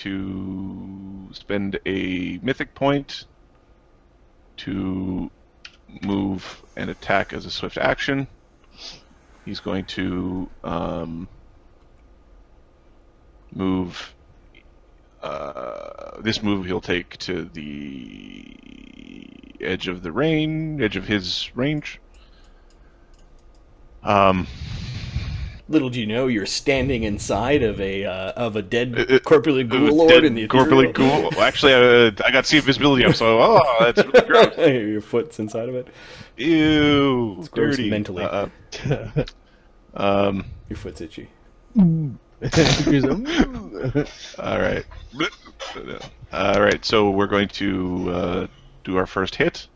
to spend a mythic point to move and attack as a swift action. He's going to move. This move he'll take to the edge of his range. Little do you know, you're standing inside of a dead corpulent ghoul lord in the corpulent ghoul. Actually, I got see visibility up, so that's really gross. Your foot's inside of it. Ew, It's gross dirty. mentally. Your foot's itchy. All right. All right. So we're going to do our first hit.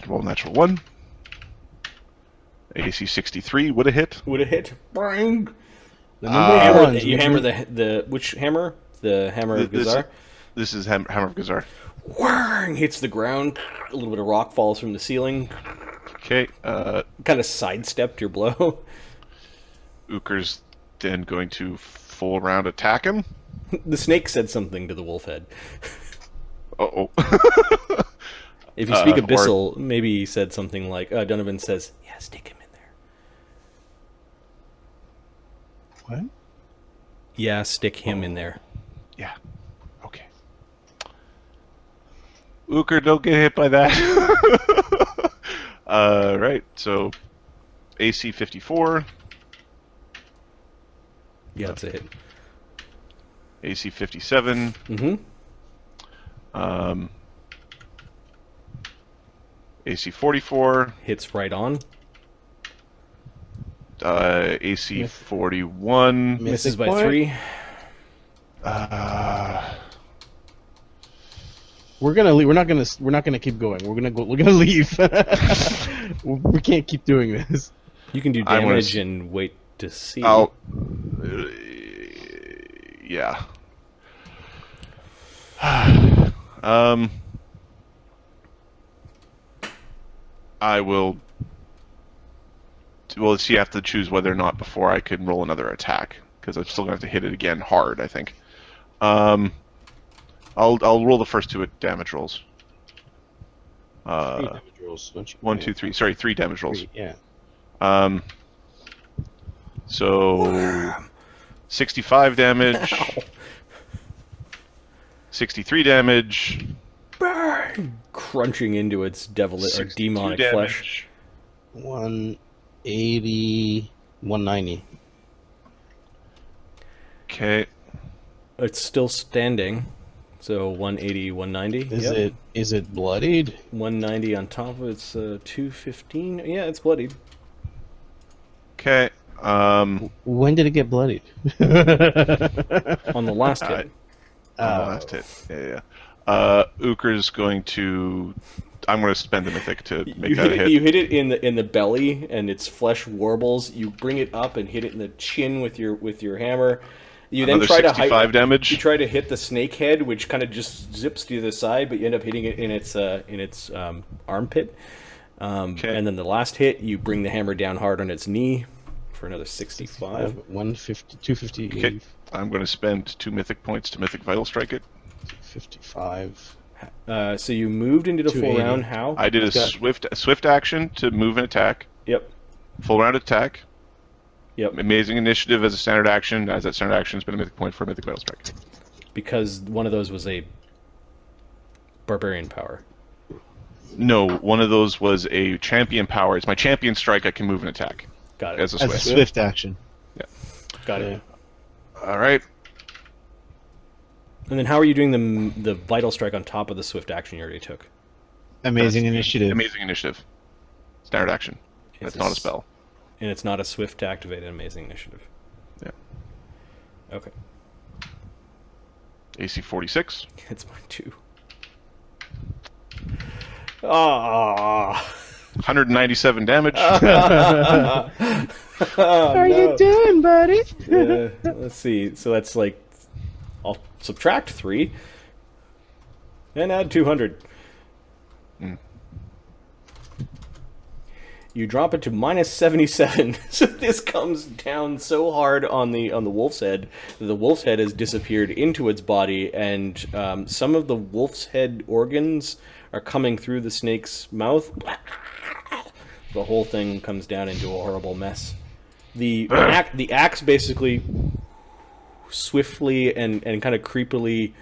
Roll natural 1. AC 63 would have hit. Would have hit. Bang. You hammer the which hammer? The hammer of Gazar. This is hammer of Gazar. Whirring, hits the ground. A little bit of rock falls from the ceiling. Okay. Kind of sidestepped your blow. Uker's then going to full round attack him. The snake said something to the wolf head. Uh-oh. If you speak Abyssal, maybe he said something like, Donovan says, yeah, stick him in there. What? Yeah, stick him in there. Yeah. Okay. Uker, don't get hit by that. Right, so AC 54. Yeah, that's a hit. AC 57. Mm-hmm. AC 44. Hits right on. AC 41. Misses by 3. We're gonna leave. We're not gonna keep going. We're gonna leave. We can't keep doing this. You can do damage and wait to see. Yeah. I will. Well, you have to choose whether or not before I can roll another attack, because I'm still gonna have to hit it again hard, I think. I'll roll the first 2 damage rolls. 3 damage rolls, don't you? 1, 2, 3. Sorry, 3 damage rolls. 3, yeah. So 65 damage. Ow. 63 damage. Bang! Crunching into its devilish or demonic flesh. 180, 190. Okay. It's still standing. So 180, 190. Is it bloodied? 190 on top of it's 215. Yeah, it's bloodied. Okay. When did it get bloodied? On the last hit. On the last hit. Yeah. Uker's going to. I'm going to spend the mythic to make that a hit. You hit it in the belly, and its flesh warbles. You bring it up and hit it in the chin with your hammer. You then try 65 damage. You try to hit the snake head, which kind of just zips to the side, but you end up hitting it in its armpit. Okay. And then the last hit, you bring the hammer down hard on its knee for another 65. 150, 250. Okay. I'm going to spend 2 mythic points to mythic vital strike it. 55. So you moved into the full round. How? I did a swift action to move and attack. Yep. Full round attack. Yep. Amazing initiative as a standard action. As that standard action has been a mythic point for a mythic vital strike. Because one of those was a barbarian power. No, one of those was a champion power. It's my champion strike. I can move and attack. Got it. As a swift action. Yeah. Got it. All right. And then how are you doing the vital strike on top of the swift action you already took? Amazing initiative. Amazing initiative. Standard action. That's not a spell. And it's not a swift activated amazing initiative. Yeah. Okay. AC 46. It's mine too. Ah. 197 damage. How are you doing, buddy? Yeah, let's see. So that's like, I'll subtract 3 and add 200. You drop it to -77. So this comes down so hard on the wolf's head that the wolf's head has disappeared into its body, and some of the wolf's head organs are coming through the snake's mouth. The whole thing comes down into a horrible mess. The axe basically swiftly and kind of creepily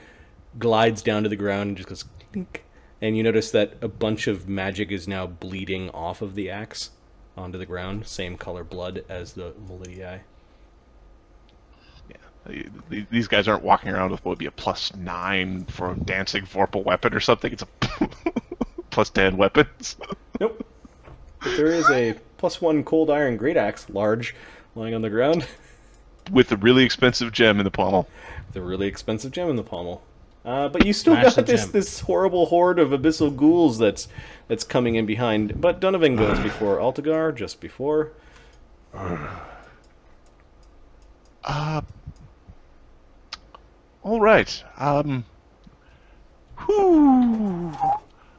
glides down to the ground and just goes clink. And you notice that a bunch of magic is now bleeding off of the axe onto the ground. Same color blood as the Molidii. Yeah. These guys aren't walking around with what would be a +9 for a dancing vorpal weapon or something. It's a +10 weapons. Nope. But there is a +1 cold iron great axe, large, lying on the ground. With a really expensive gem in the pommel. The really expensive gem in the pommel. But you still Smash got the gem. this horrible horde of abyssal ghouls that's coming in behind. But Donovan goes before Altagar, just before. All right. Whew.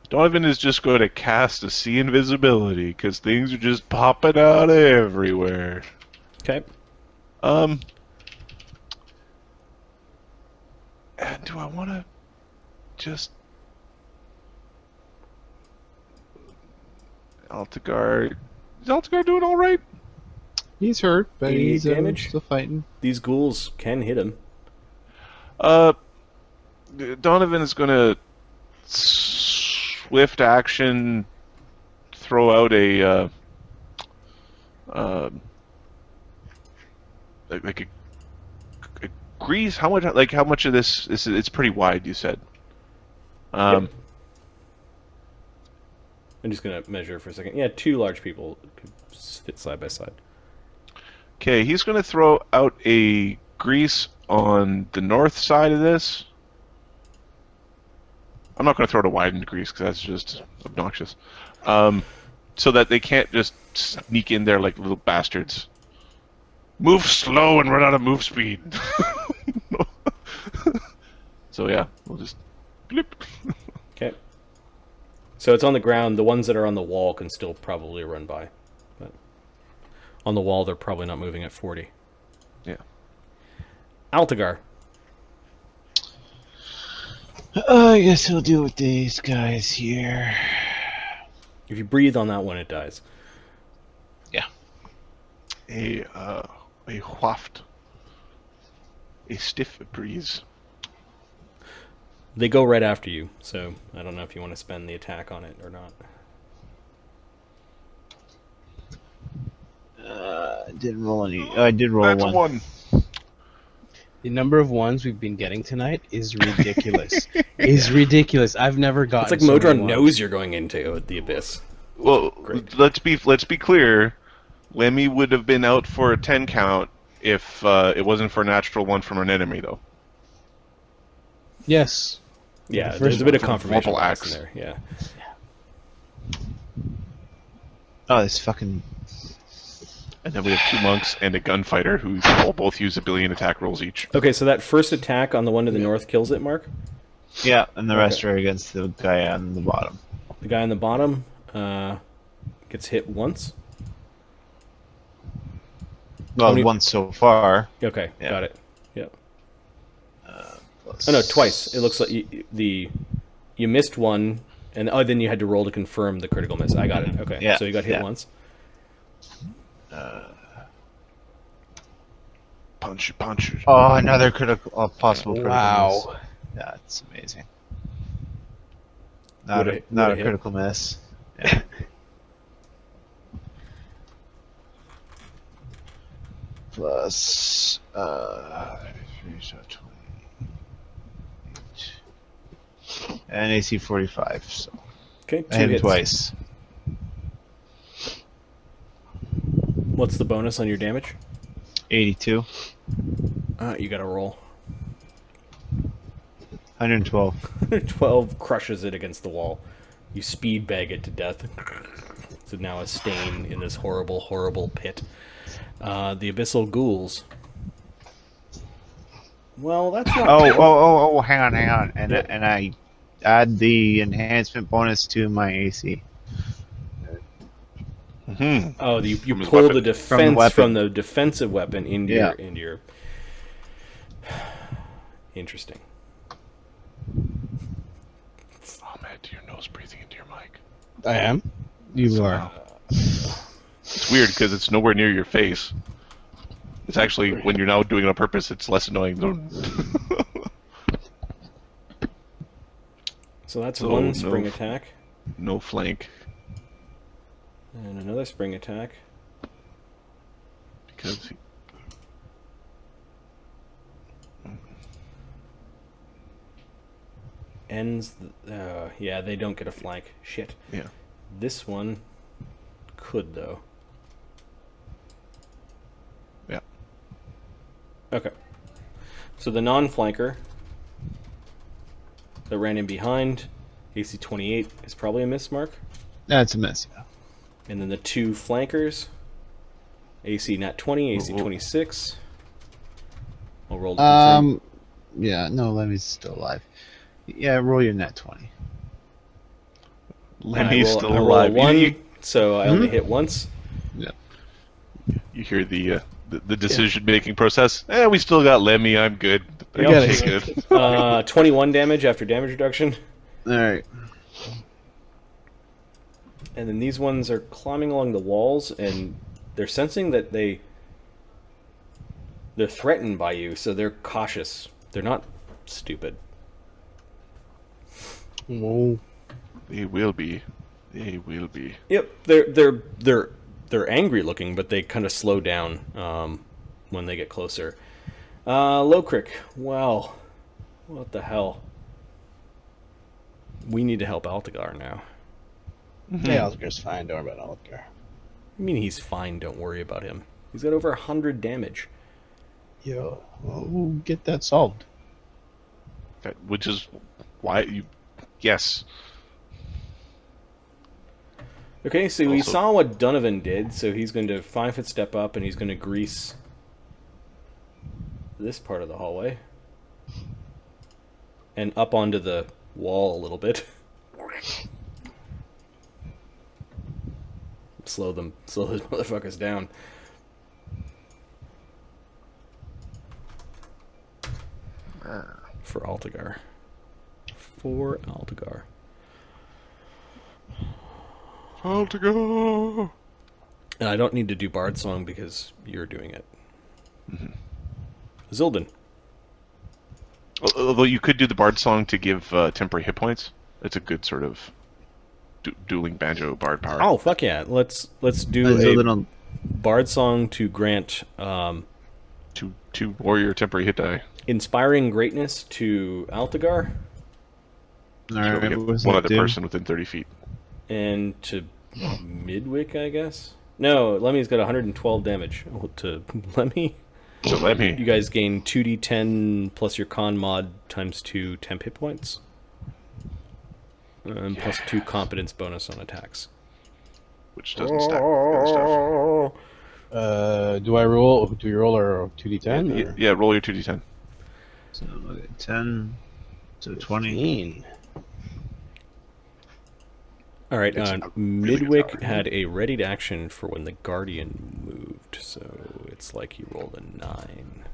Donovan is just going to cast a see invisibility because things are just popping out everywhere. Okay. And do I want to just Altagar? Is Altagar doing all right? He's hurt, but 88 he's damage? still fighting. These ghouls can hit him. Donovan is going to swift action throw out a like a grease. How much of this is? It's pretty wide. You said. Yep. I'm just gonna measure for a second. Yeah, 2 large people could fit side by side. Okay, he's going to throw out a grease on the north side of this. I'm not going to throw it a widened grease because that's just obnoxious. So that they can't just sneak in there like little bastards. Move slow and run out of move speed. So yeah, we'll just blip. Okay. So it's on the ground. The ones that are on the wall can still probably run by. But on the wall, they're probably not moving at 40. Yeah. Altagar. I guess he'll deal with these guys here. If you breathe on that one, it dies. Yeah. A waft. A stiff breeze. They go right after you, so I don't know if you want to spend the attack on it or not. I didn't roll any. I did roll That's one. one. The number of ones we've been getting tonight is ridiculous. Is ridiculous. I've never gotten. It's like so many Modron ones. knows you're going into the abyss. Well, Great. let's be clear. Lemmy would have been out for a 10 count if it wasn't for a natural one from an enemy, though. Yes. Yeah, The there's first a bit of one from confirmation Vorpal bias Axe. in there. Yeah. Oh, this fucking. And then we have 2 monks and a gunfighter who both use 1 billion attack rolls each. Okay, so that first attack on the one to the north kills it, Mark. Yeah, and the rest Okay. are against the guy on the bottom. The guy on the bottom gets hit once. Well, many- once so far. Okay, Yeah. got it. Yeah. Plus... Oh no, twice. It looks like you missed one, and then you had to roll to confirm the critical miss. I got it. Okay, Yeah, so you got hit yeah. once. Punch. Oh, another critical, possible critical Wow. miss. That's amazing. Would Not it a hit? critical miss. Yeah. Plus, 3, so 28. And AC 45, so Okay, I 2 hit him hits. twice. What's the bonus on your damage? 82. You got to roll. 112. 12 crushes it against the wall. You speed bag it to death. So now a stain in this horrible, horrible pit. The abyssal ghouls. Well, that's not. Oh, hang on. And Yeah. and I add the enhancement bonus to my AC. Mhm. Oh, you From his pull weapon. the defense weapon. from the defensive weapon into Yeah. your. Interesting. Oh man, do your nose breathing into your mic? I am. You are. Wow. It's weird because it's nowhere near your face. It's actually, when you're now doing it on purpose, it's less annoying. So that's So, one no. spring attack No flank. and another spring attack. Because he... Ends. Yeah, they don't get a flank. Shit. Yeah. This one could though. Yeah. Okay. So the non-flanker that ran in behind, AC 28 is probably a miss mark. That's a miss. Yeah. And then the two flankers, AC nat 20, AC 26. I'll roll to confirm. Yeah, no, Lemmy's still alive. Yeah, roll your net 20. Lemmy's I roll- still I roll alive. One, You, so I only hit once. Yeah. you hear the decision-making process. We still got Lemmy. I'm good. I got Okay, it. good. 21 damage after damage reduction. Alright. And then these ones are climbing along the walls, and they're sensing that they're threatened by you, so they're cautious. They're not stupid. Whoa. They will be. They will be. Yep, they're angry looking, but they kind of slow down when they get closer. Lokrik, wow, what the hell? We need to help Altagar now. Yeah, Altagar's fine. Don't worry about Altagar. I mean, he's fine. Don't worry about him. He's got over 100 damage. Yo, we'll get that solved. Which is why you... Yes. Okay, so we Also- saw what Donovan did, so he's going to 5-foot step up, and he's going to grease this part of the hallway. And up onto the wall a little bit. Slow those motherfuckers down. For Altagar. For Altagar. How to go? And I don't need to do Bard Song because you're doing it. Zildin. Although you could do the Bard song to give temporary hit points. It's a good sort of dueling banjo bard power. Oh, fuck yeah. Let's do There's a a little. Bard Song to grant Two warrior temporary hit die. Inspiring Greatness to Altagar Alright, So we what get does one that other do? person within 30 feet. and to Midwick, I guess? No, Lemmy's got 112 damage. To Lemmy, So let me... you guys gain 2d10 plus your con mod times 2 temp hit points. And plus 2 competence bonus on attacks. Which doesn't stack with the other Do I roll? Do you roll or 2d10? stuff. Yeah, roll your 2d10. So, okay, 10 to 20. 15. All right, It's a really good Midwick power. had a readied action for when the Guardian moved, so it's like he rolled a 9.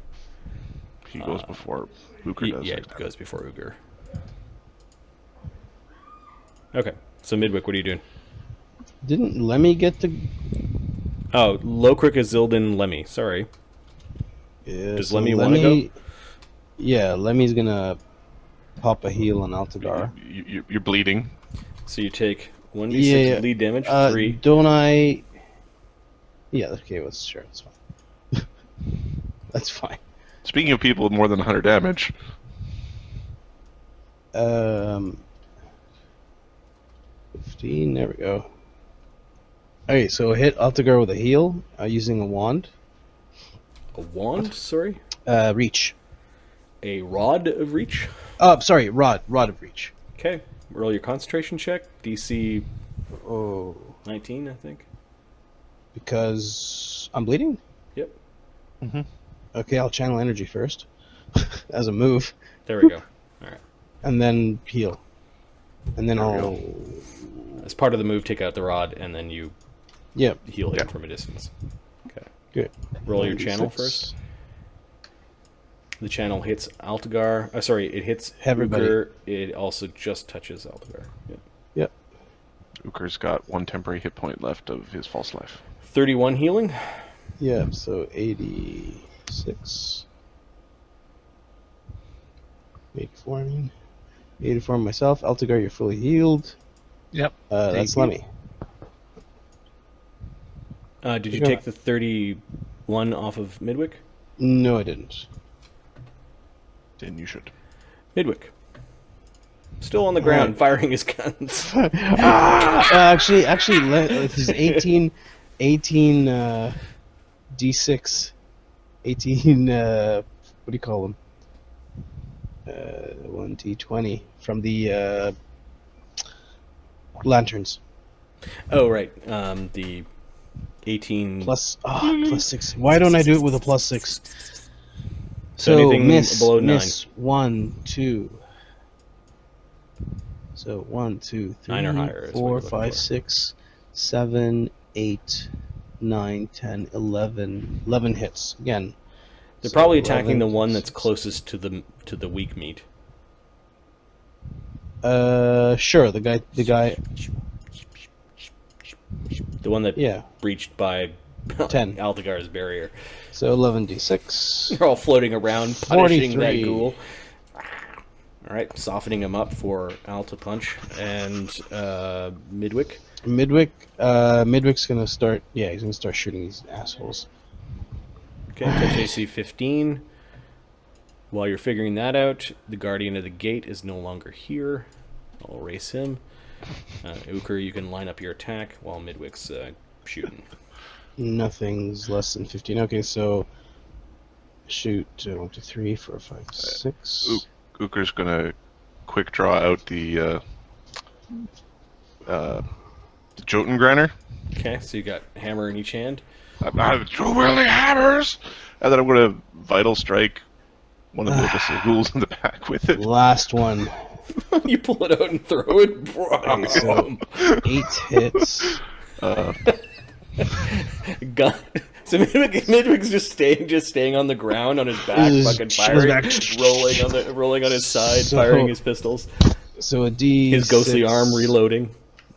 He goes before Luker does. Yeah, next it time. goes before Uger. Okay, so Midwick, what are you doing? Didn't Lemmy get the? Oh, Lokrik is Zildin Lemmy. Sorry. Yeah, Does Lemmy wanna go? Yeah, Lemmy's gonna pop a heal on Altagar. You're bleeding. So you take 1d6 Yeah, lead damage, 3. Don't I? Yeah, okay, well, sure, that's fine. That's fine. Speaking of people with more than 100 damage, 15, there we go. Okay, so hit Altagar with a heal using a wand. A wand, sorry? Reach. A rod of reach. Sorry, rod of reach. Okay, roll your concentration check. DC Oh, 19, I think. because I'm bleeding? Yep, Okay, I'll channel energy first as a move, there we go. All right. and then heal. And then There we I'll... As part of the move, take out the rod, and then you Yep. heal him Yeah. from a distance. Okay. Good. Roll your channel 96. first. The channel hits Altagar. It hits Everybody. Uker. It also just touches Altagar. Yeah. Yep. Uker's got 1 temporary hit point left of his false life. 31 healing. Yep. So 86. 84. I mean, 84 myself. Altagar, you're fully healed. Yep. That's you. Lemmy. Did you Yeah. take the 31 off of Midwick? No, I didn't. Then you should. Midwick. Still on the ground, firing his guns. Actually, this is 18 D6. 18, what do you call them? 1 D20 from the lanterns. Oh, right. The 18... Plus 6. Why don't I do it with a plus 6? So anything miss, below 9. miss 1, 2. So 1, 2, 3, 9 or higher is what 4, you're looking 5, for. 6, 7, 8, 9, 10, 11. 11 hits again. They're So probably attacking 11, the one that's closest to the weak meat. Sure. The guy. The one that Yeah. breached by 10. Altagar's barrier. So 11d6. They're all floating around, punishing 43. that ghoul. Alright, softening him up for Alta Punch. And Midwick. Midwick's gonna start. Yeah, he's gonna start shooting these assholes. Okay, touch AC 15. While you're figuring that out, the Guardian of the Gate is no longer here. I'll erase him. Uker, you can line up your attack while Midwick's shooting. Nothing's less than 15. Okay, so shoot 1, 2, 3, 4, 5, 6. Uker's gonna quick draw out the Jotengranner. Okay, so you got hammer in each hand. I have 2 wielding hammers! And then I'm gonna Vital Strike one of the Abyssal Ghouls in the back with it. Last one. You pull it out and throw it. So 8 hits. Gun. So Midwick's just staying on the ground on his back, His fucking shoulders firing, back. rolling on his side, So- firing his pistols. So a D. His ghostly arm reloading.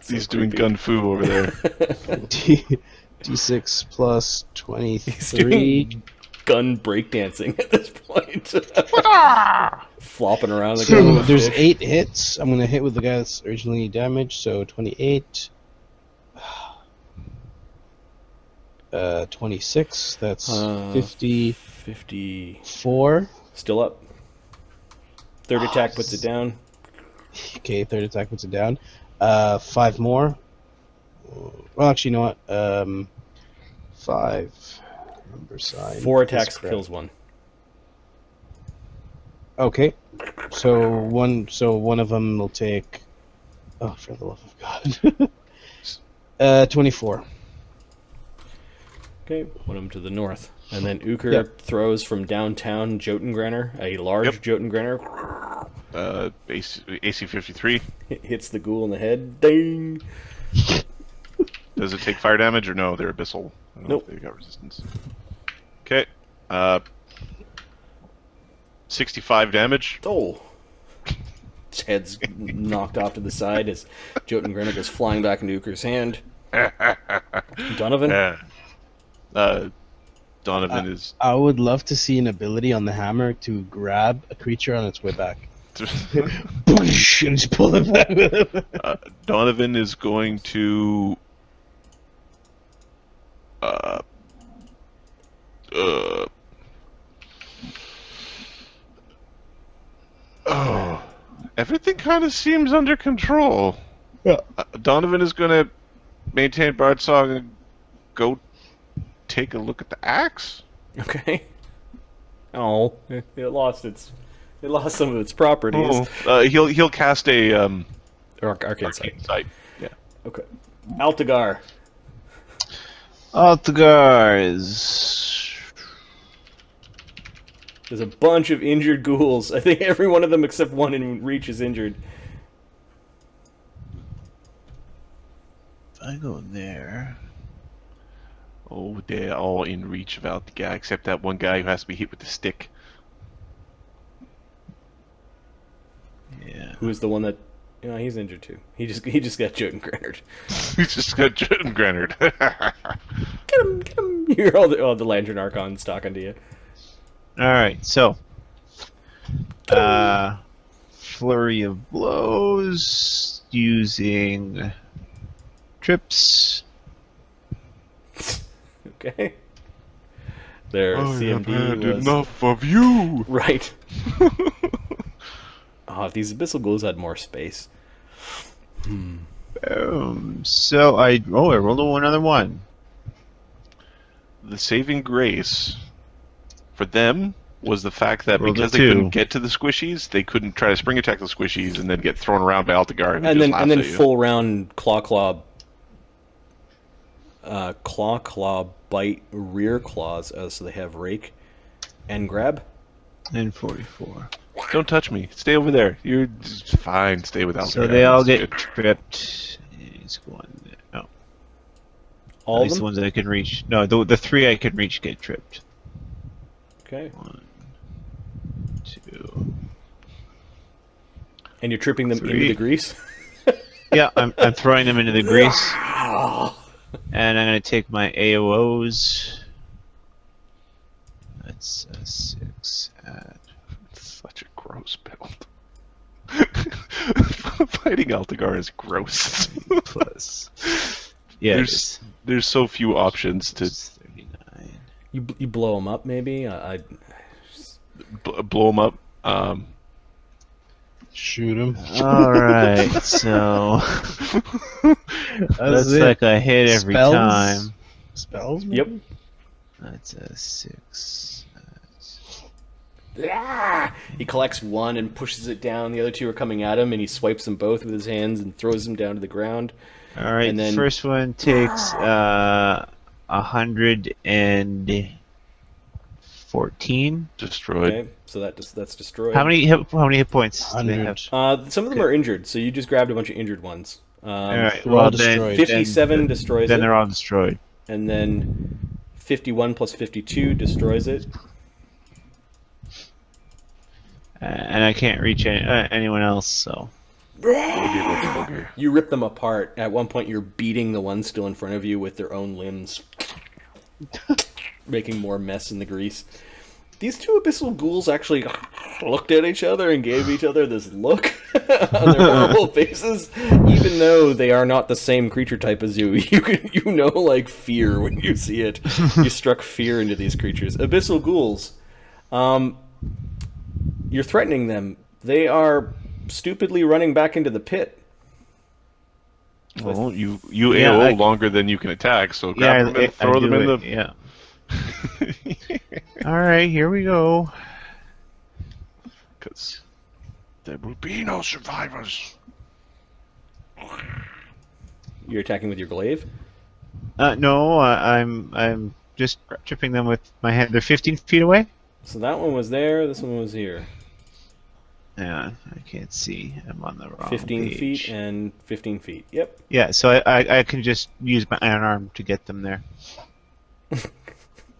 He's doing gun fu over there. D6 plus 23. He's doing gun breakdancing at this point. Flopping around the So ground. there's 8 hits. I'm gonna hit with the guy that's originally damaged. So 28. 26. That's 54. 54. Still up. Third attack puts it down. Okay, third attack puts it down. 5 more. Well, actually, you know what? 5. Number sign. 4 This attacks crap. kills 1. Okay. So one of them will take. Oh, for the love of God. 24. Okay, put him to the north. And then Uker Yep. throws from downtown Jotengranner, a large Yep. Jotengranner. AC 53. Hits the ghoul in the head. Ding! Does it take fire damage or no? They're Abyssal. I don't know if Nope. they got resistance. Okay. 65 damage. Oh! His head's knocked off to the side as Jotengranner goes flying back into Uker's hand. Donovan? Yeah. Donovan is I would love to see an ability on the hammer to grab a creature on its way back. Boosh, and just pull it back with him. Donovan is going to oh, everything kind of seems under control. Yeah. Donovan is going to maintain Bard Song and go take a look at the axe. Okay. Oh, it lost some of its properties. He'll cast a Arcane Sight. Arcane Sight. Yeah. Okay. Altagar. Altagar is. There's a bunch of injured ghouls. I think every one of them except one in reach is injured. If I go there. Oh, they're all in reach of Altagar, except that one guy who has to be hit with the stick. Yeah. Who's the one that? He's injured too. He just got Jotengrennered. He's just got Jotengrennered. Get him! Get him! You hear all the Lantern Archons talking to you. All right, so flurry of blows using trips. Okay. Their CMD was enough of you. right. Oh, if these Abyssal Ghouls had more space. So I rolled another one. The saving grace for them was the fact that Rolled a because they 2. couldn't get to the squishies, they couldn't try to spring attack the squishies and then get thrown around by Altagar. And then full round claw bite rear claws, so they have rake and grab. And 44. Don't touch me. Stay over there. You're fine. Stay with Altagar. So they all That's get good. tripped. He's going. No, All at of least the them. ones that I can reach. No, the 3 I can reach get tripped. Okay. 1, 2. And you're tripping them 3. into the grease. Yeah, I'm throwing them into the grease. And I'm going to take my AOs. That's a 6 at... Such a gross build. Fighting Altagar is gross. plus. Yeah, There's so few options to 39. You blow them up, maybe. blow them up. Shoot him. Alright, so... That's like a hit every Spells? time. Spells? Yep. maybe? That's a 6. He collects one and pushes it down. The other two are coming at him, and he swipes them both with his hands and throws them down to the ground. Alright, And then- first one takes 114. Destroyed. Okay, so that's destroyed. How many hit points do they have? 100. Some of them are injured, so you just grabbed a bunch of injured ones. Alright, they're all well destroyed. then 57 destroys then it, they're all destroyed. and then 51 plus 52 destroys it. And I can't reach anyone else, so... You rip them apart. At one point, you're beating the ones still in front of you with their own limbs, making more mess in the grease. These two Abyssal Ghouls actually looked at each other and gave each other this look on their horrible faces, even though they are not the same creature type as you. You know, like fear when you see it. You struck fear into these creatures. Abyssal Ghouls. You're threatening them. They are stupidly running back into the pit. Well, you Yeah, AOO I- longer than you can attack, so grab them and throw them in the... Yeah. Alright, here we go. Because there will be no survivors. You're attacking with your glaive. No, I'm just tripping them with my hand. They're 15 feet away? So that one was there. This one was here. Yeah, I can't see. I'm on the wrong 15 page. feet and 15 feet. Yep. Yeah, so I can just use my iron arm to get them there.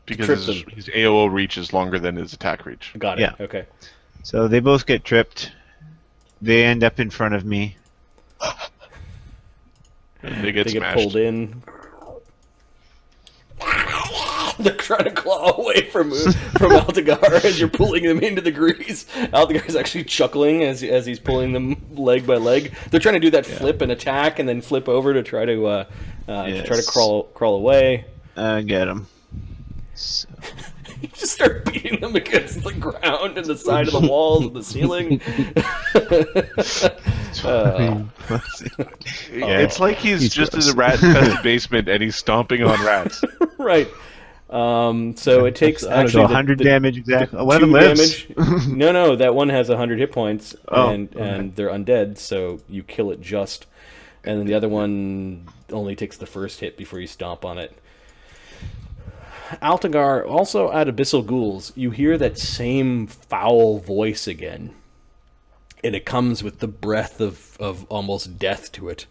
Because Trip his AOO reach is longer than his attack reach. Got it. Yeah. Okay. So they both get tripped. They end up in front of me. And they get They smashed. get pulled in. They're trying to claw away from Altagar as you're pulling them into the grease. Altagar's actually chuckling as he's pulling them leg by leg. They're trying to do that flip and attack, and then flip over to try to Yes. crawl away. Get them. So, You just start beating them against the ground and the side of the walls and the ceiling. It's like he's just in the rat infested basement and he's stomping on rats. Right. So it takes so actually 100 damage exactly. One of them 2 lives. damage. No, that one has 100 hit points, Oh, and they're undead, so you kill it just. And then the other one only takes the first hit before you stomp on it. Altagar, also at Abyssal Ghouls, you hear that same foul voice again. And it comes with the breath of almost death to it.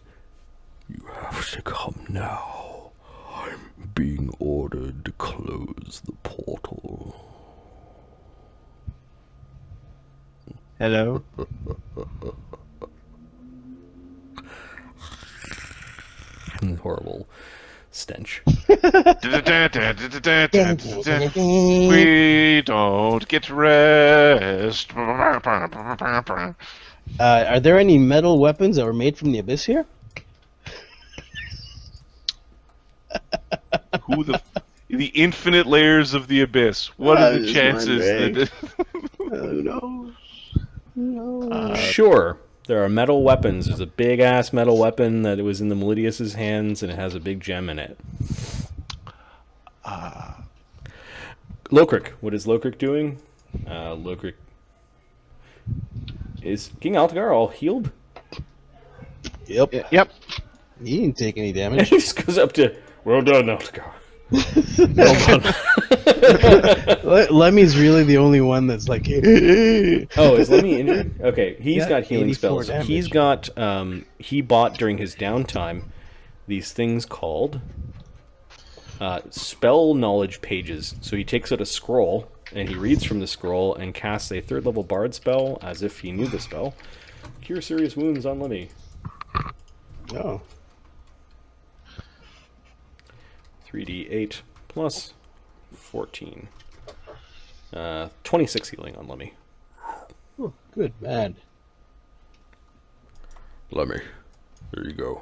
You have to come now. I'm being ordered to close the portal. Hello? Horrible stench. We don't get rest. Are there any metal weapons that were made from the abyss here? Who the infinite layers of the abyss? What are the just chances wondering. that? Who knows? Who knows? Sure, there are metal weapons. There's a big ass metal weapon that was in the Melidius's hands, and it has a big gem in it. Lokrik, what is Lokrik doing? Lokrik is King Altagar all healed. Yep. Yep. He didn't take any And damage. he just goes up to, well done, Altagar. Lemmy's really the only one that's like. Oh, is Lemmy injured? Okay, he's Yeah, got healing 84 spells. damage. He's got, he bought during his downtime these things called spell knowledge pages. So he takes out a scroll, and he reads from the scroll and casts a 3rd level bard spell as if he knew the spell. Cure serious wounds on Lemmy. Oh. 3d8 plus 14. 26 healing on Lemmy. Oh, good man. Lemmy, there you go.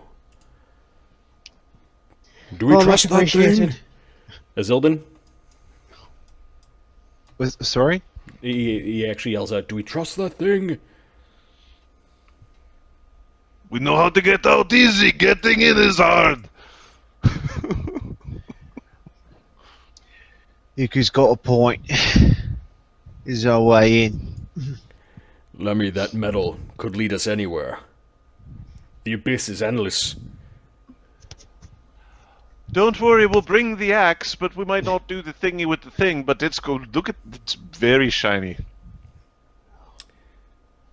Do we Well, trust much that thing? appreciated. Azildan? Sorry? He actually yells out, do we trust that thing? We know how to get out easy. Getting in is hard. Yuku's got a point. This is our way in. Lemmy, that metal could lead us anywhere. The abyss is endless. Don't worry, we'll bring the axe, but we might not do the thingy with the thing. But it's it's very shiny.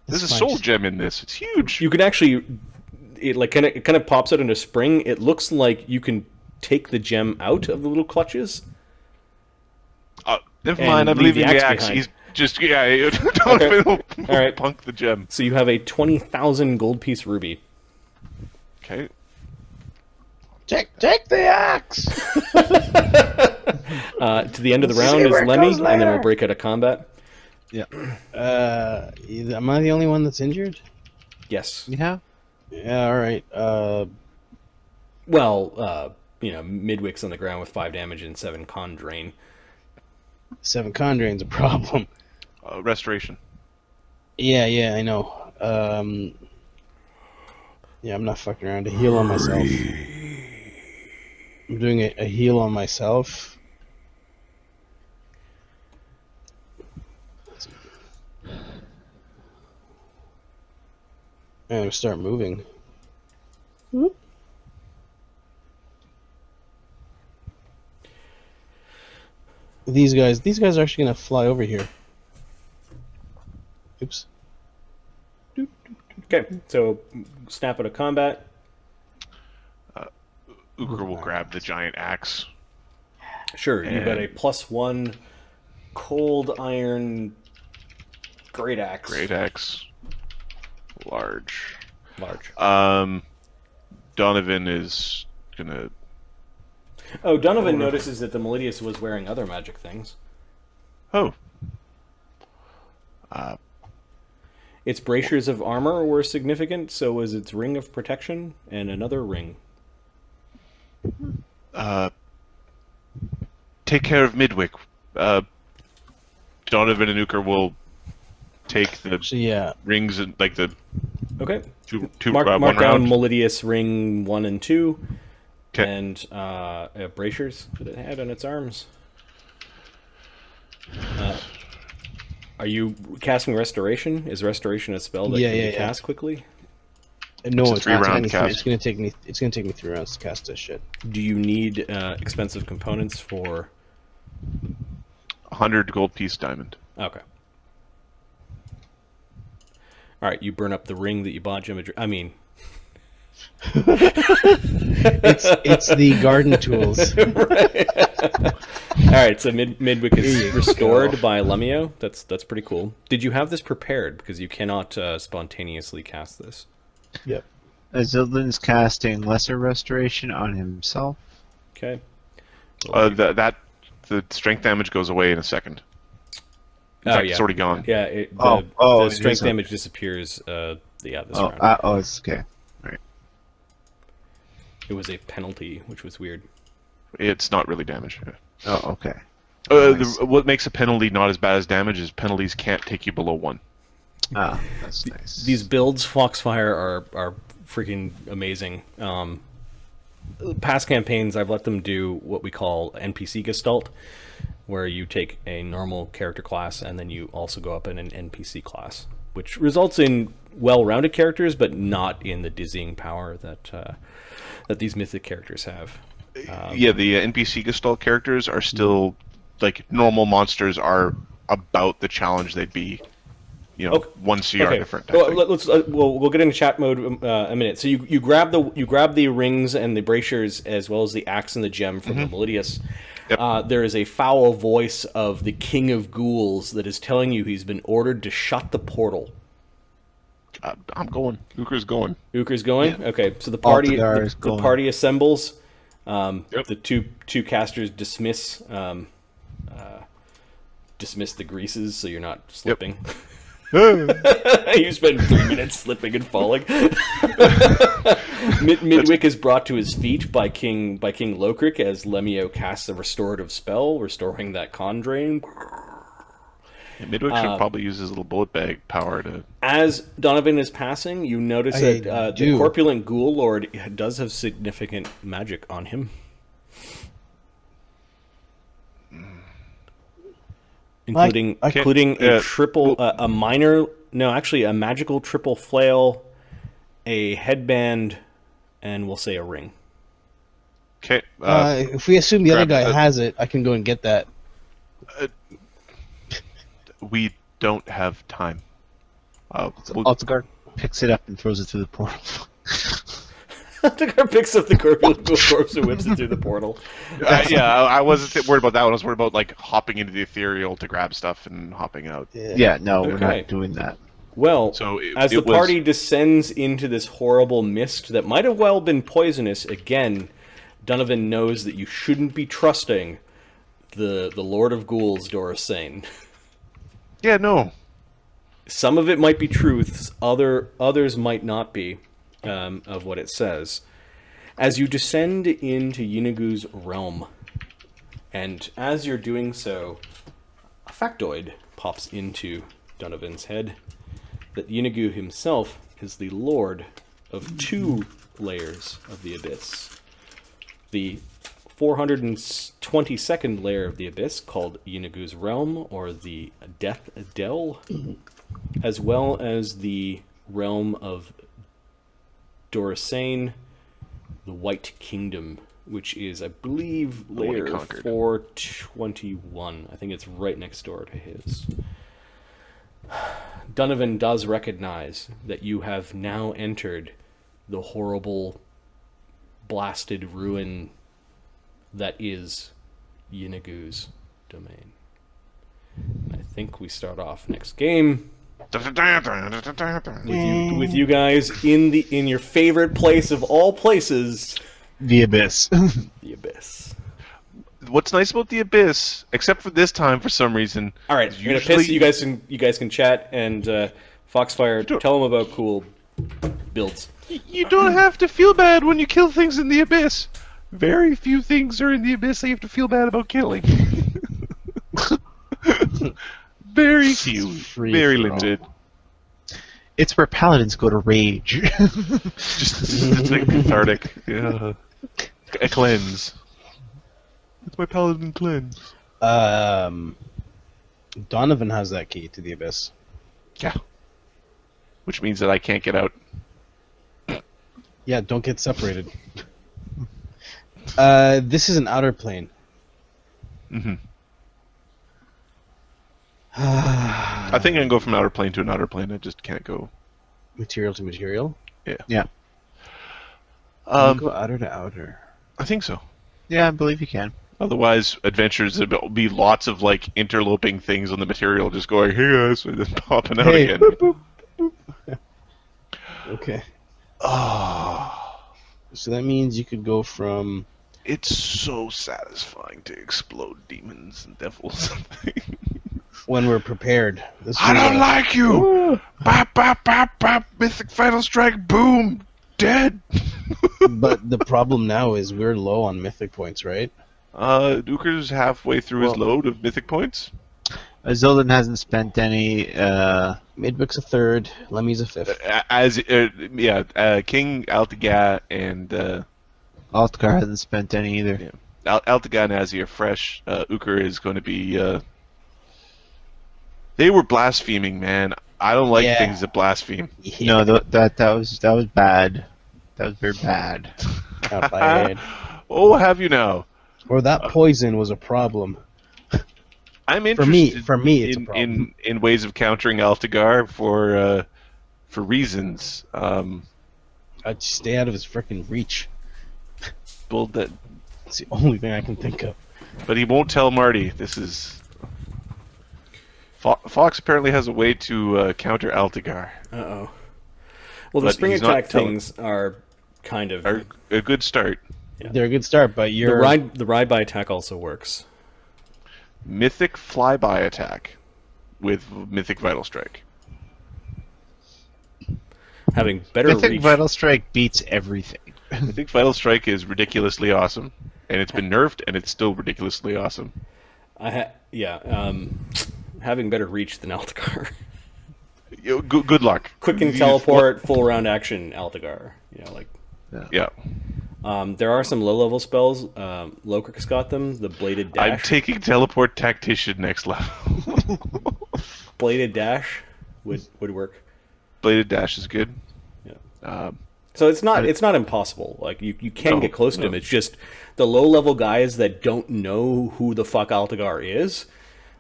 There's a That's soul fine. gem in this. It's huge. You can actually, it kind of pops out in a spring. It looks like you can take the gem out of the little clutches. Never and mind, I'm leave leaving the the axe axe. behind. He's just don't All right. punk the gem. So you have a 20,000 gold piece ruby. Okay. Take the axe. To the end of the round See is where it Lemmy, goes and then later. we'll break out of combat. Yeah. Am I the only one that's injured? Yes. Yeah? Yeah. All right. Well, Midwick's on the ground with 5 damage and 7 con drain. 7 con drain's a problem. Restoration. Yeah, I know. Yeah, I'm not fucking around. To heal on myself. I'm doing a heal on myself. I'm gonna start moving. These guys are actually gonna fly over here. Oops. Okay, so snap out of combat. Uker will grab the giant axe. Sure, you've got a And- +1 cold iron great axe. Great axe. Large. Large. Donovan is gonna. Oh, Donovan notices that the Melidius was wearing other magic things. Oh. Its bracers of armor were significant, so was its ring of protection and another ring. Take care of Midwick. Donovan and Uker will take the So yeah, rings and like the Okay. two Mark one down round. Melidius ring 1 and 2, 'Kay. and bracers that it had on its arms. Are you casting Restoration? Is Restoration a spell that Yeah, can yeah, be yeah. cast quickly? no, It's a it's 3-round not. cast. It's gonna take me. It's gonna take me 3 rounds to cast this shit. Do you need expensive components for... 100 gold piece diamond. Okay. Alright, you burn up the ring that you bought, Jim. It's the garden tools. All right, so Midwick is There you restored go. by Lemio. That's pretty cool. Did you have this prepared? Because you cannot spontaneously cast this. Yep. Zildjian's casting Lesser Restoration on himself. Okay. The strength damage goes away in a second. In fact, it's already gone. Yeah, Oh, the it strength is damage disappears. This Oh, round. it's okay. Right. It was a penalty, which was weird. It's not really damage. Oh, okay. Nice. What makes a penalty not as bad as damage is penalties can't take you below 1. Ah, that's nice. These builds, Foxfire, are freaking amazing. Past campaigns, I've let them do what we call NPC Gestalt, where you take a normal character class and then you also go up in an NPC class, which results in well-rounded characters, but not in the dizzying power that these mythic characters have. Yeah, the NPC Gestalt characters are still like normal monsters are about the challenge they'd be, Okay. 1 CR different. Well, we'll get into chat mode a minute. So you grab the rings and the bracers as well as the axe and the gem from the Melodius. Yep. There is a foul voice of the King of Ghouls that is telling you he's been ordered to shut the portal. I'm going. Uker's going. Uker's going. Okay, so the party Altogar is the going. party assembles. Yep. The two casters dismiss the greases, so you're not slipping. You spend 3 minutes slipping and falling. Midwick is brought to his feet by King Lokrik as Lemio casts a restorative spell, restoring that con drain. Yeah, Midwick should probably use his little bullet bag power to. As Donovan is passing, you notice I that the do. corpulent ghoul lord does have significant magic on him. Including I- including yeah. a triple, a magical triple flail, a headband, and we'll say a ring. Okay. If we assume the other grab guy the- has it, I can go and get that. We don't have time. Altogar picks it up and throws it through the portal. Altogar picks up the corpulent ghoul corpse and whips it through the portal. I wasn't worried about that one. I was worried about like hopping into the ethereal to grab stuff and hopping out. Yeah, no, we're Okay. not doing that. Well, So as the it was- party descends into this horrible mist that might have well been poisonous, again, Donovan knows that you shouldn't be trusting the Lord of Ghouls, Dorasane. Yeah, no. Some of it might be truths, others might not be, of what it says. As you descend into Yeenoghu's realm, and as you're doing so, a factoid pops into Donovan's head that Yeenoghu himself is the lord of 2 layers of the Abyss. The 422nd layer of the Abyss, called Yeenoghu's Realm, or the Death Dell, as well as the realm of Dorasane, the White Kingdom, which is, I believe, one he layer conquered. 421. I think it's right next door to his. Donovan does recognize that you have now entered the horrible, blasted ruin that is Yeenoghu's domain. I think we start off next game with you guys in your favorite place of all places, The Abyss. the Abyss. What's nice about the Abyss, except for this time for some reason. All right, I'm gonna piss. You guys can chat, and Foxfire, tell them about cool builds. You don't have to feel bad when you kill things in the Abyss. Very few things are in the Abyss that you have to feel bad about killing. Very few. Free Very for all. limited. It's where paladins go to rage. It's like cathartic. Yeah. A cleanse. It's my paladin cleanse. Donovan has that key to the Abyss. Yeah. Which means that I can't get out. Yeah, don't get separated. This is an outer plane. Mm-hmm. I think I can go from outer plane to an outer plane. I just can't go. Material to material. Yeah. Yeah. Can you go outer to outer? I think so. Yeah, I believe you can. Otherwise, adventures there'll be lots of like interloping things on the material, just going, "Hey guys," and then popping out Hey, again. boop, boop. Okay. Oh, So that means you could go from. it's so satisfying to explode demons and devils. When we're prepared. This I was don't a- like you. Bop bop bop bop. Mythic Final Strike. Boom. Dead. But the problem now is we're low on mythic points, right? Duker's halfway through his load of mythic points. Zoldan hasn't spent any. Midbook's a third, Lemmy's a fifth. King Altaga and Altkar hasn't spent any either. yeah. Altaga and Azzy are fresh. Uker is going to be. They were blaspheming, man. I don't like Yeah. things that blaspheme. Yeah, No, that was bad. That was very bad. not bad. Oh, have you now? Or that poison was a problem. I'm For interested me, it's a problem. in ways of countering Altagar for reasons. I'd stay out of his frickin' reach. Build that, It's the only thing I can think of. but he won't tell Marty. This is. Fox apparently has a way to counter Altagar. Uh-oh. Well, the But spring he's not attack telling- things are kind of... Are a good start. Yeah. They're a good start, but The you're ride by attack also works. Mythic flyby attack with Mythic Vital Strike. Having better I think reach. Vital Strike beats everything. Mythic Vital Strike is ridiculously awesome, and it's been nerfed, and it's still ridiculously awesome. Having better reach than Altagar. Good luck. Quick and teleport, full round action, Altagar. Yeah. There are some low level spells. Locric's got them. The bladed I'm dash. taking Teleport Tactician next level. Bladed dash would work. Bladed Dash is good. Yeah. So it's not impossible. Like you can No, get close to no. him. It's just the low level guys that don't know who the fuck Altagar is.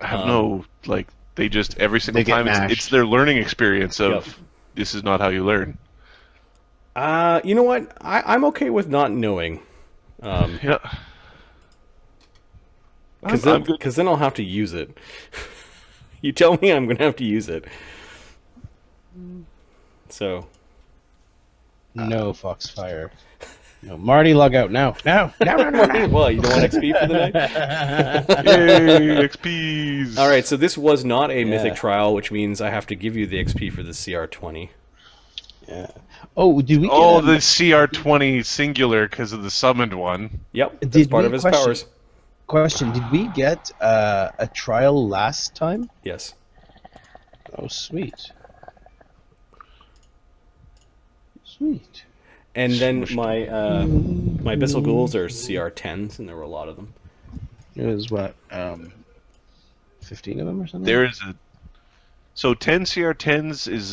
I have no, like, they just, every single They get time, mashed. it's their learning experience of, Yep. this is not how you learn. You know what? I'm okay with not knowing. Yeah. Because I'm good. then I'll have to use it. You tell me I'm going to have to use it. So, no Foxfire. No, Marty, log out now. No. well, you don't want XP for the night? Yay, XPs! All right, so this was not a mythic Yeah. trial, which means I have to give you the XP for the CR20. Yeah. Oh, did we? Oh, get the CR20 singular because of the summoned one. Yep, that's Did part we of his question- powers. question? Did we get a trial last time? Yes. Oh, sweet. Sweet. And then my Abyssal Ghouls are CR10s, and there were a lot of them. It was what? 15 of them or something. There is a. So 10 CR10s is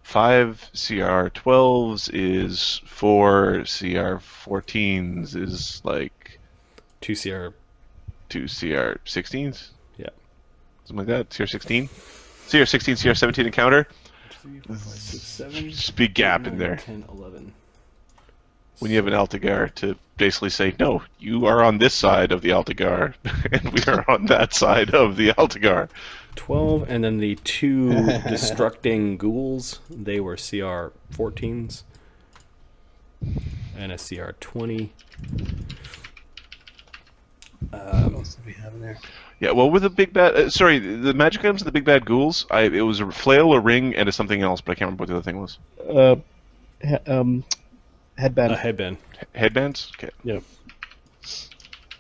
5 CR12s is 4 CR14s is like 2 CR... 2 CR16s? Yeah. Something like that? CR16? CR16, CR17 encounter? 3, 4, 5, 6, 7, Just a big gap 9, in there. 10, 11. When you have an Altagar to basically say, no, you are on this side of the Altagar, and we are on that side of the Altagar. 12, and then the 2 Destructing Ghouls, they were CR14s. And a CR20. What else did we have in there? Yeah, well, with the big bad, sorry, the magic items and the big bad ghouls, it was a flail, a ring, and a something else, but I can't remember what the other thing was. Headband. A headband. Headbands? Okay. Yep.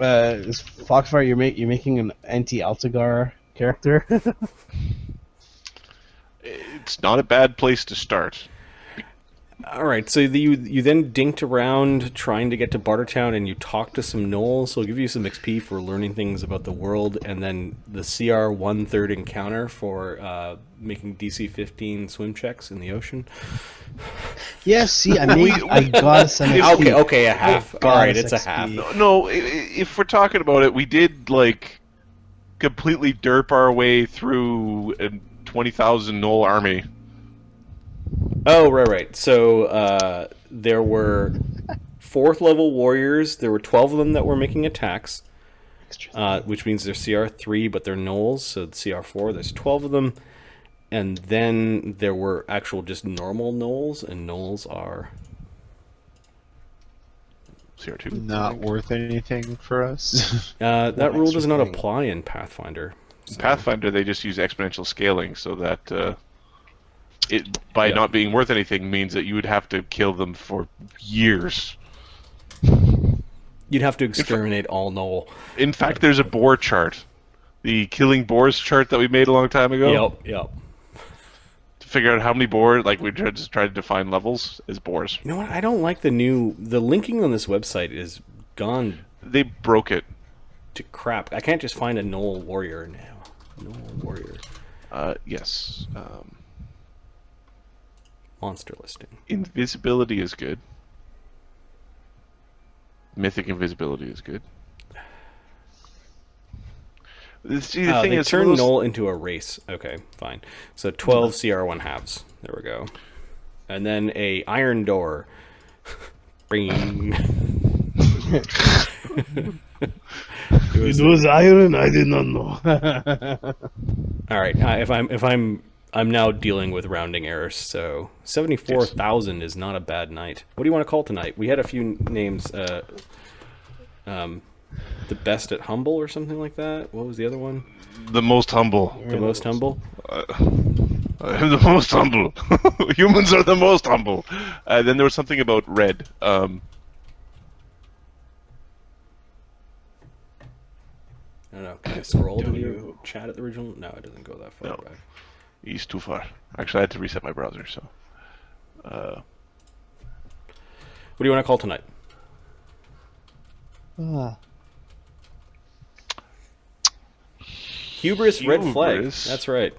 Is Foxfire, you're making an anti-Altagar character? It's not a bad place to start. All right, so you then dinked around trying to get to Bartertown, and you talked to some Gnolls. So I'll give you some XP for learning things about the world, and then the CR 1/3 encounter for making DC 15 swim checks in the ocean. Yes. See, I got some XP. Okay, a half. God, All right, it's it's a half. XP. No, if we're talking about it, we did, like, completely derp our way through a 20,000 Gnoll army. Oh, right. So there were 4th level warriors. There were 12 of them that were making attacks, which means they're CR3, but they're Gnolls, so CR4. There's 12 of them. And then there were actual just normal Gnolls, and Gnolls are... CR2. Not worth anything for us. that rule does not thing? apply in Pathfinder. In Pathfinder, they just use exponential scaling, so that it by not being worth anything means that you would have to kill them for years. You'd have to exterminate all Gnoll. In fact, there's a boar chart, the killing boars chart that we made a long time ago. Yep. To figure out how many boars, like we just tried to define levels as boars. You know what? I don't like the linking on this website is gone They broke it. to crap. I can't just find a Gnoll warrior now. Gnoll warrior. Yes. Monster listing. Invisibility is good. Mythic invisibility is good. See, the thing they is, turn Gnoll into a race. Okay, fine. So 12 CR1 halves. There we go. And then a iron door. Bing. It was iron. I did not know. All right. I'm now dealing with rounding errors. So 74,000 is not a bad night. What do you want to call tonight? We had a few names. The best at humble or something like that. What was the other one? the most humble. The most humble. I am the most humble. Humans are the most humble. Then there was something about red. I don't know. Can I scroll to your chat at the original? No, it doesn't go that far No. back. He's too far. Actually, I had to reset my browser. So, What do you want to call tonight? Hubris, red flag. Hubris. That's right.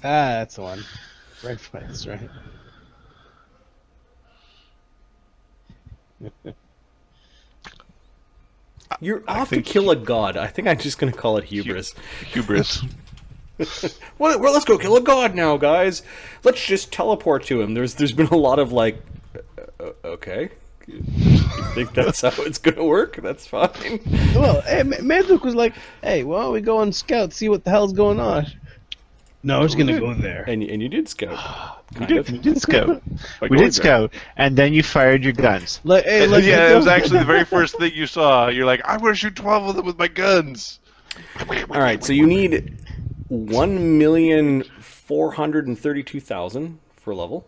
That's the one. Red flag, that's right. You're off to think kill a god. I think I'm just going to call it Hubris. hubris. Well, let's go kill a god now, guys. Let's just teleport to him. There's been a lot of like, okay. You think that's how it's gonna work? That's fine. Well, hey, Manduk was like, hey, why don't we go on scout, see what the hell's going on? No, we're just gonna go there. And you did scout. We did scout. We did scout, and then you fired your guns. Like, hey, like, Yeah, it was actually the very first thing you saw. You're like, I'm gonna shoot 12 of them with my guns. All right, so you need 1,432,000 for level,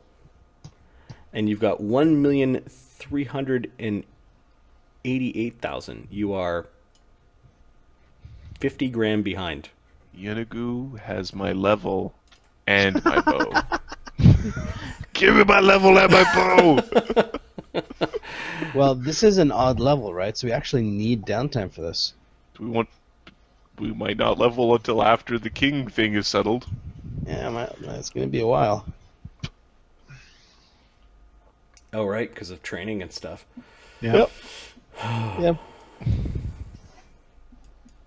and you've got 1,388,000. You are 50 grand behind. Yeenoghu has my level and my bow. Give me my level and my bow. well, this is an odd level, right? So we actually need downtime for this. We might not level until after the king thing is settled. Yeah, it's gonna be a while. Oh, right, because of training and stuff. Yeah. Yep.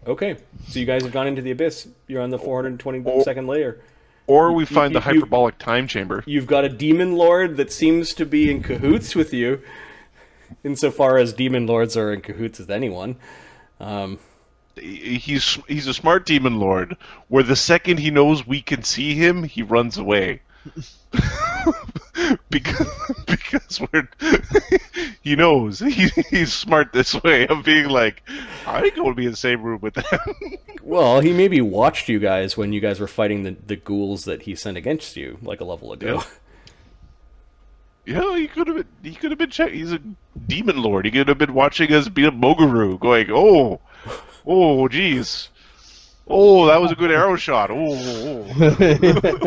Okay, so you guys have gone into the abyss. You're on the 422nd layer. Or we find the hyperbolic time chamber. You've got a demon lord that seems to be in cahoots with you, insofar as demon lords are in cahoots with anyone. He's a smart demon lord, where the second he knows we can see him, he runs away. because he knows he's smart this way of being like, I ain't going to be in the same room with them. Well, he maybe watched you guys when you guys were fighting the ghouls that he sent against you like a level ago. Yeah, he could have been checking. He's a demon lord. He could have been watching us beat up Mogaru, going, oh, jeez. Oh, that was a good arrow shot. Oh.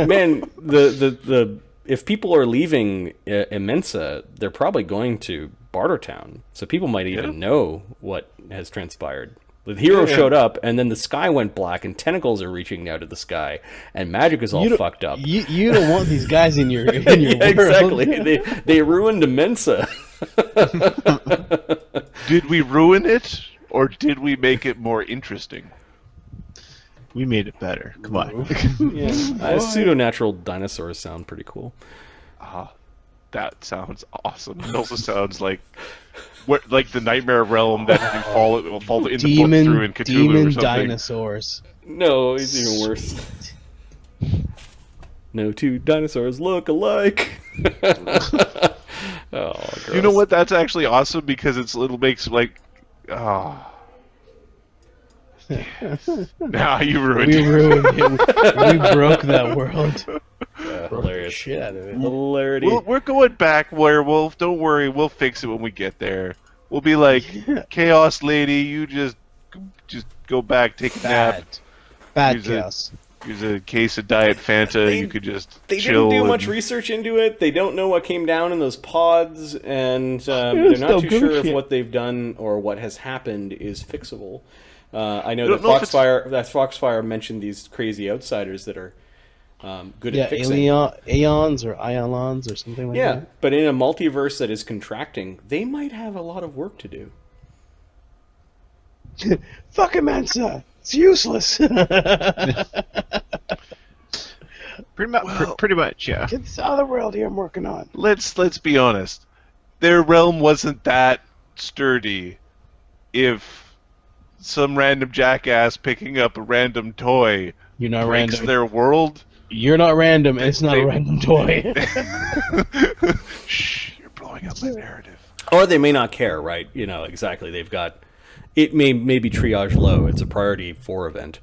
Man, the if people are leaving Immensa, they're probably going to Bartertown, so people might even know what has transpired. The hero showed up, and then the sky went black, and tentacles are reaching out of the sky, and magic is all fucked up. You don't want these guys in your Yeah, world. exactly. They ruined Immensa. Did we ruin it, or did we make it more interesting? We made it better. Come on. Yeah, pseudo-natural dinosaurs sound pretty cool. That sounds awesome. It also sounds like the nightmare realm that you fall in the book through in Cthulhu demon or something. dinosaurs. No, it's even worse. No two dinosaurs look alike. Oh, gross. You know what? That's actually awesome because it'll makes like, Now you ruined We it. ruined it. We broke that world. Hilarious. Shit out of it. Hilarity. We're going back, Werewolf. Don't worry, we'll fix it when we get there. We'll be like, Chaos Lady, you just go back, take a nap. Bad Use chaos. Use a case of Diet Fanta. You could just They chill. didn't do much and- research into it. They don't know what came down in those pods, and they're still not too sure if goofy. what they've done or what has happened is fixable. I know You that don't know if Foxfire mentioned these crazy outsiders that are good Yeah, at fixing. Aeons or Iolons or something like Yeah, that. but in a multiverse that is contracting, they might have a lot of work to do. Fuck it, Mensa. It's useless. Pretty much, yeah. Get this out of the world here I'm working on. Let's be honest. Their realm wasn't that sturdy. If some random jackass picking up a random toy You're not breaks random. their world, You're not random, and it's not They- a random toy. shh, you're blowing up my narrative. Or they may not care, right? You know, exactly. They've got... It may be triage low. It's a priority 4 event.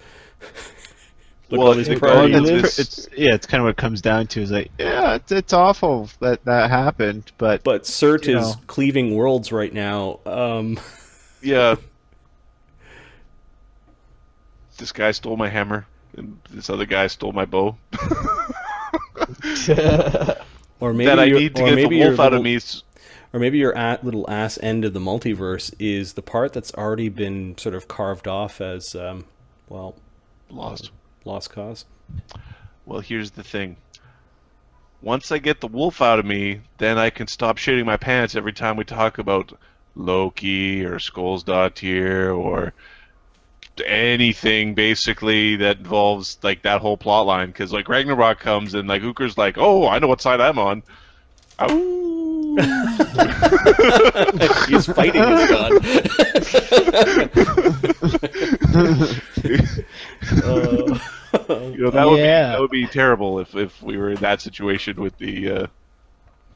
Look at all these the priority gods lists. It's kind of what it comes down to is like, yeah, it's awful that happened, but But Cert You is know. cleaving worlds right now. Yeah. This guy stole my hammer, and this other guy stole my bow. Or maybe that I your- need to or get the maybe your wolf out of little- me. Or maybe your little ass end of the multiverse is the part that's already been sort of carved off as, Lost. lost cause. Well, here's the thing. Once I get the wolf out of me, then I can stop shitting my pants every time we talk about Loki or Skulls.tier or anything basically that involves like that whole plot line. Because like Ragnarok comes and like Ukar's like, oh, I know what side I'm on. Ow. He's fighting his god. You know, that would be terrible if we were in that situation with the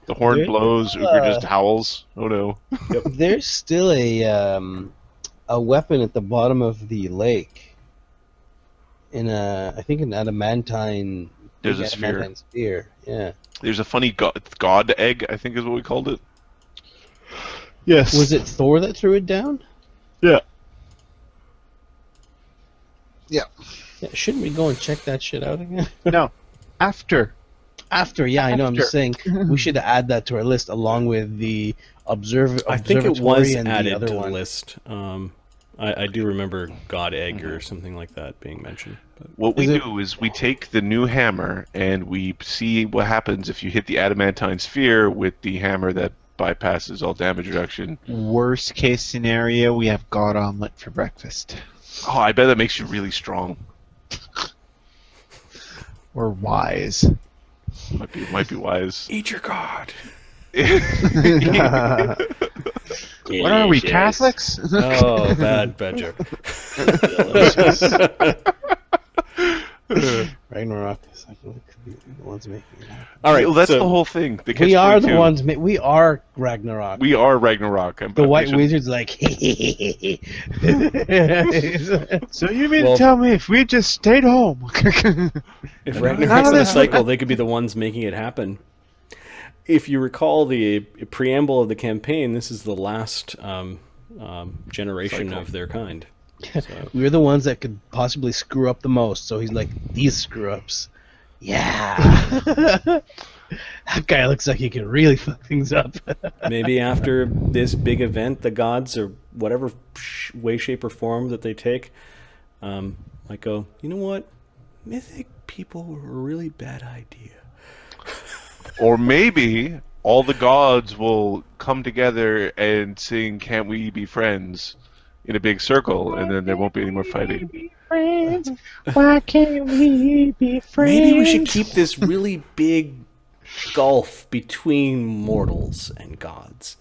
horn There- blows, Uker just howls. Oh no. There's still a weapon at the bottom of the lake. I think an adamantine. There's big a sphere. adamantine sphere. Yeah. There's a funny god egg, I think is what we called it. yes. Was it Thor that threw it down? Yeah. Yeah, shouldn't we go and check that shit out again? No. After. After, yeah, I know. I'm just saying After. we should add that to our list along with the I think it was observatory and the added other to the one. list. I do remember God Egg or something like that being mentioned. But What we Is it- do is we take the new hammer and we see what happens if you hit the adamantine sphere with the hammer that bypasses all damage reduction. Worst case scenario, we have God omelet for breakfast. Oh, I bet that makes you really strong. Or wise. Might be wise. eat your god. What are we, Catholics? Oh, bad joke. Ragnarok is like the ones making it happen. All right, Well, that's so the whole thing. The We are the catch-22. ones. We are Ragnarok. We are Ragnarok. The White Wizard's like. So you mean Well- to tell me if we just stayed home? If None Ragnarok's of in a this- cycle, they could be the ones making it happen. If you recall the preamble of the campaign, this is the last generation Cycle. of their kind. We're the ones that could possibly screw up the most. So he's like, these screw ups. Yeah. That guy looks like he can really fuck things up. Maybe after this big event, the gods, or whatever way, shape, or form that they take, might go, you know what? Mythic people were a really bad idea. Or maybe all the gods will come together and sing "Can't We Be Friends" in a big circle, and then there won't be any more fighting. Friends, why can't we be friends? Maybe we should keep this really big gulf between mortals and gods.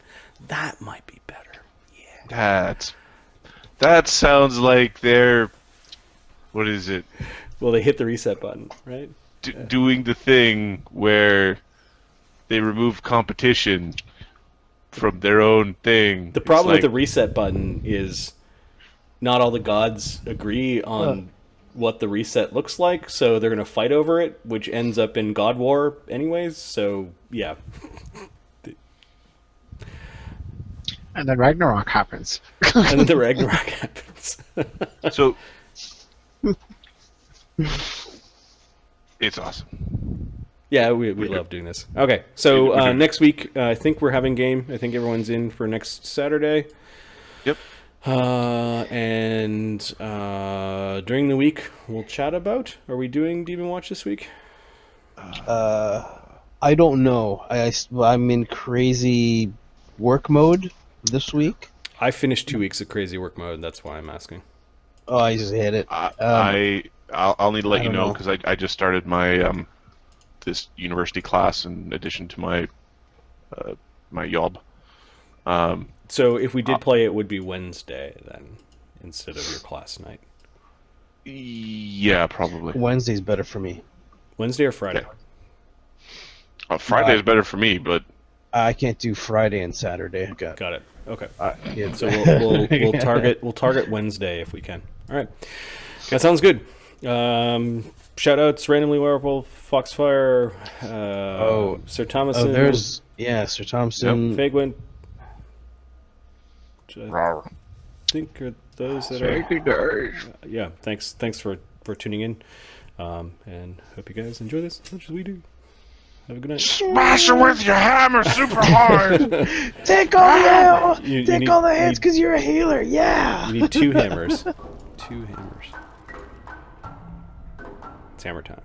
That might be better. Yeah. That sounds like they're, what is it? Well, they hit the reset button, right? Doing the thing where they remove competition from their own thing. The problem with the reset button is not all the gods agree on what the reset looks like, so they're going to fight over it, which ends up in God War anyways, so yeah. And then Ragnarok happens. And then the Ragnarok happens. So it's awesome. Yeah, we love doing this. Okay, so next week, I think we're having game. I think everyone's in for next Saturday. Yep. And during the week, we'll chat about. Are we doing Demon Watch this week? I don't know. I'm in crazy work mode this week. I finished 2 weeks of crazy work mode. That's why I'm asking. Oh, I just hit it. I'll need to let you know know. because I just started my this university class in addition to my my job. So if we did play, it would be Wednesday then, instead of your class night. Yeah, probably. Wednesday's better for me. Wednesday or Friday? Friday is better for me, but I can't do Friday and Saturday. Got it. Okay. Yeah, So we'll target Wednesday if we can. All right. That sounds good. Shout outs, Randomly Werewolf, Foxfire, Sir Thomason. Oh, there's Sir Thompson. Fagwin. I think are those that are. Yeah. Thanks for tuning in, and hope you guys enjoy this as much as we do. Have a good night. smash it with your hammer super hard. Take all the Take all the hits because you're a healer. Yeah. You need 2 hammers. 2 hammers. It's hammer time.